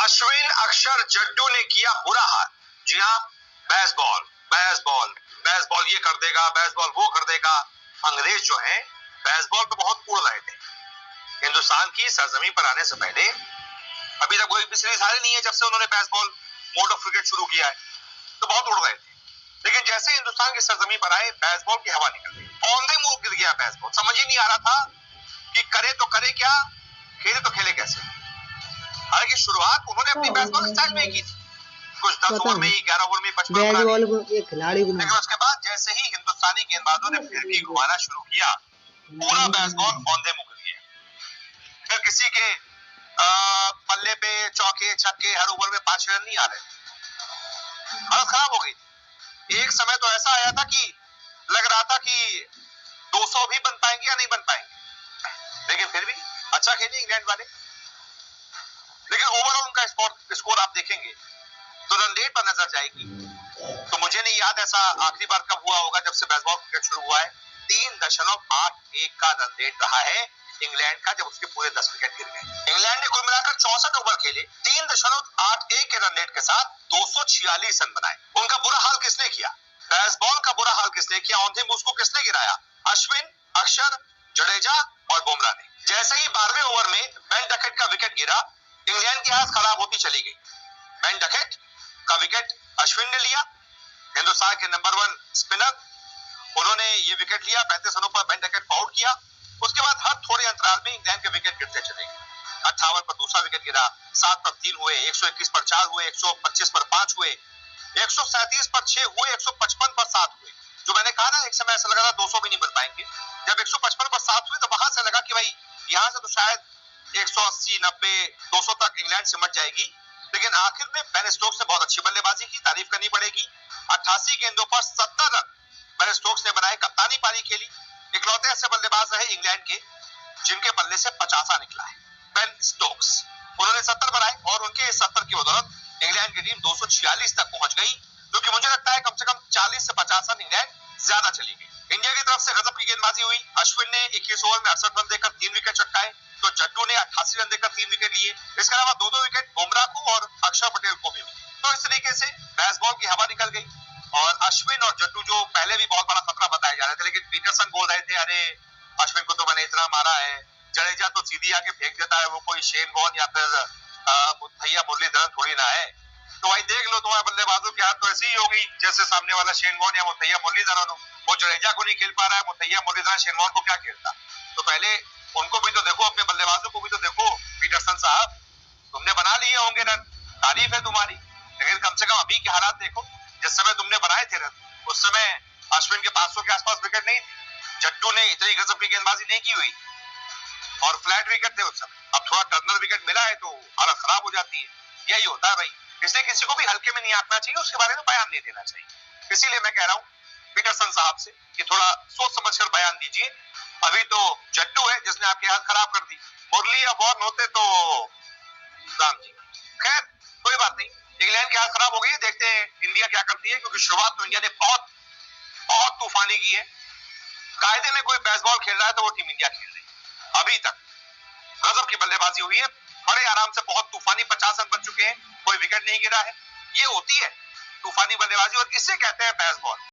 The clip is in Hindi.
अश्विन, अक्षर, जड्डू ने किया बुरा हाल। जी हाँ, बेसबॉल बेसबॉल बेसबॉल ये कर देगा, बेसबॉल वो कर देगा। अंग्रेज जो है बेसबॉल पे बहुत उड़ रहे थे। हिंदुस्तान की सरजमीन पर आने से पहले अभी तक कोई भी सीरीज हारी नहीं है जब से उन्होंने बेसबॉल मोड ऑफ क्रिकेट शुरू किया है, तो बहुत उड़ रहे थे। लेकिन जैसे हिंदुस्तान की सरजमीन पर आए, बेसबॉल की हवा निकल गई, ऑन द मूव गिर गया बेसबॉल। समझ ही नहीं आ रहा था कि करे तो करे क्या, खेले तो खेले कैसे। हालांकि शुरुआत उन्होंने अपनी बेसबॉल स्टाइल में की थी, कुछ 10 ओवर में ही, 11 ओवर में 55 बना लिए। लेकिन उसके बाद जैसे ही हिंदुस्तानी गेंदबाजों ने फिरकी घुमाना शुरू किया, पूरा बेसबॉल ऑन द मूव गिर गया। फिर किसी के पल्ले पे चौके छक्के हर ओवर में 5 रन नहीं आ रहे, हालत खराब हो गई। एक समय तो ऐसा आया था कि लग रहा था कि 200 भी बन पाएंगे या नहीं बन पाएंगे, लेकिन फिर भी अच्छा खेले इंग्लैंड वाले। लेकिन ओवरऑल उनका स्कोर आप देखेंगे तो रन रेट पर नजर जाएगी तो मुझे नहीं याद ऐसा आखिरी बार कब हुआ होगा जब से बेसबॉल क्रिकेट शुरू हुआ है। 3.81 का रन रेट रहा है इंग्लैंड का, जब उसके पूरे 10 विकेट गिर गए। इंग्लैंड ने कुल मिलाकर 64 ओवर खेले, 3.81 के रन रेट के साथ 246 रन बनाए। उनका बुरा हाल किसने किया? बेसबॉल का बुरा हाल किसने किया? ऑन द मूव उसको किसने गिराया? अश्विन, अक्षर, जडेजा और बुमराह ने। जैसे ही 12वें ओवर में बेन डकेट का विकेट गिरा, इंग्लैंड की हालत खराब होती चली गई। बेन डकेट का विकेट अश्विन ने लिया, हिंदुस्तान के नंबर 1 स्पिनर, उन्होंने ये विकेट लिया। 35 रनों पर बेन डकेट को आउट किया। उसके बाद हर थोड़े अंतराल में इंग्लैंड के विकेट गिरते चले गए। 58 पर दूसरा विकेट गिरा, 7 पर 3 हुए, 121 पर 4 हुए, 125 पर 5 हुए, 137 पर 6 हुए, 155 पर 7 हुए। जो मैंने कहा ना, एक समय ऐसा लगा था 200 भी नहीं बन पाएंगे। जब 155 पर 7 हुए तो वहां से लगा कि भाई यहां से तो शायद 180, 90, 200 तक इंग्लैंड सिमट जाएगी। लेकिन आखिर में बेन स्टोक्स ने बहुत अच्छी बल्लेबाजी की, तारीफ करनी पड़ेगी। 88 गेंदों पर 70 रन बेन स्टोक्स ने बनाए, कप्तानी पारी खेली। इकलौते ऐसे बल्लेबाज रहे इंग्लैंड के जिनके बल्ले से 50 निकला है, बेन स्टोक्स। उन्होंने 70 बनाए और उनके 70 की बदौलत इंग्लैंड की टीम 246 तक पहुंच गई, जो कि मुझे लगता है कम से कम 40 से 50 रन इंग्लैंड ज्यादा चली गई। इंडिया की तरफ से गजब की गेंदबाजी हुई। अश्विन ने 21 ओवर में 68 रन देकर 3 विकेट चटकाए, तो जड्डू ने 88 रन देकर 3 विकेट लिए। इसके अलावा 2-2 विकेट बुमराह को और अक्षर पटेल को भी मिले। तो इस तरीके से बेसबॉल की हवा निकल गई और अश्विन और जड्डू, जो पहले भी बहुत बड़ा खतरा बताए जा रहे थे, लेकिन पीटरसन बोल रहे थे अरे अश्विन को तो मैंने इतना मारा है, जडेजा तो सीधी आके फेंक देता है, वो कोई शेन वॉर्न या फिर भैया मुरलीधरन थोड़ी ना है। तो भाई देख लो, तुम्हारे बल्लेबाजों की हाथ तो ऐसी ही होगी जैसे सामने वाला शेन वॉर्न या मुथैया मुरलीधरन हो। वो जडेजा को नहीं खेल पा रहा है, मुथैया मुरलीधरन शेन वॉर्न को क्या खेलता? तो पहले उनको भी तो देखो, अपने बल्लेबाजों को भी तो देखो। पीटरसन साहब, तुमने बना लिए होंगे रन, तारीफ है तुम्हारी, लेकिन कम से कम अभी के हालात देखो। जिस समय तुमने बनाए थे रन, उस समय अश्विन के 500 के आसपास विकेट नहीं थे, जड्डू ने इतनी गजब की गेंदबाजी नहीं की हुई और फ्लैट विकेट थे उस समय। अब थोड़ा टर्नर विकेट मिला है तो हालत खराब हो जाती है। यही होता है भाई, इसलिए किसी को भी हल्के में नहीं आंकना चाहिए, उसके बारे में बयान नहीं देना चाहिए। इसीलिए मैं कह रहा हूँ पीटरसन साहब से कि थोड़ा सोच समझकर बयान दीजिए। अभी तो जड्डू है जिसने आपकी हालत खराब कर दी, मुरली या वॉर्न होते तो राम जी। खैर कोई बात नहीं, इंग्लैंड की हालत खराब हो गई है, देखते हैं इंडिया क्या करती है, क्योंकि शुरुआत तो इंडिया ने बहुत बहुत तूफानी की है। कायदे में कोई बेसबॉल खेल रहा है तो वो टीम इंडिया खेल रही है। अभी तक गजब की बल्लेबाजी हुई है, बड़े आराम से बहुत तूफानी 50 रन बन चुके हैं, कोई विकेट नहीं गिरा है। ये होती है तूफानी बल्लेबाजी और इसे कहते हैं बेसबॉल।